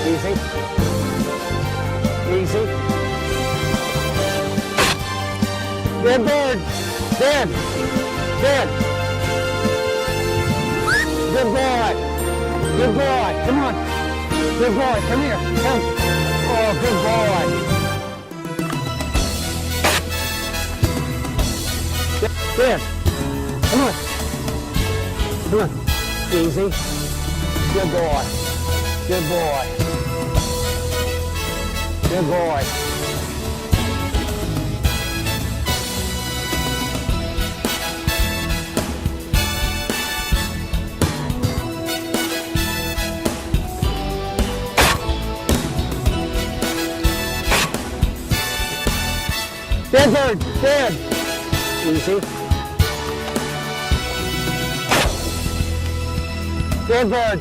Easy. Easy. Dead bird. Dead. Dead. Good boy. Good boy. Come on. Good boy. Come here. Come. Oh, good boy. Dead. Come on. Come on. Easy. Good boy. Good boy. Good boy. Dead bird. Dead. Easy. Dead bird.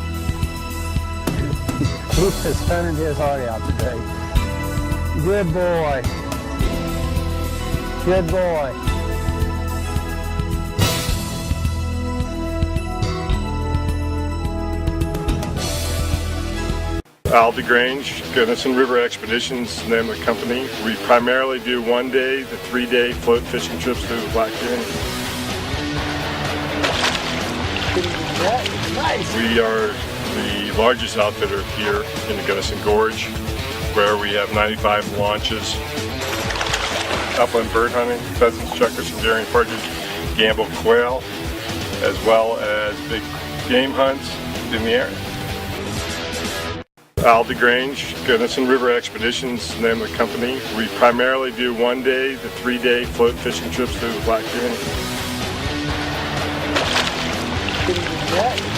He was turning his heart out today. Good boy. Good boy. Aldi Grange, Gunnison River Expeditions, the name of the company. We primarily do 1 day to 3 day float fishing trips through the Black Lagoon. Nice. We are the largest outfitter here in the Gunnison Gorge, where we have 95 launches. Upland bird hunting, pheasants, chukars, and daring partridge, gamble quail, as well as big game hunts in the area. Aldi Grange, Gunnison River Expeditions, the name of the company. We primarily do 1 day to 3 day float fishing trips through the Black Lagoon.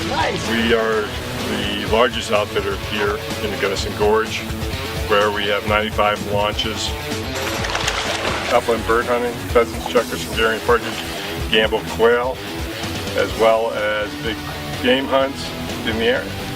Nice. We are the largest outfitter here in the Gunnison Gorge, where we have 95 launches. Upland bird hunting, pheasants, chukars, and daring partridge, gamble quail, as well as big game hunts in the area.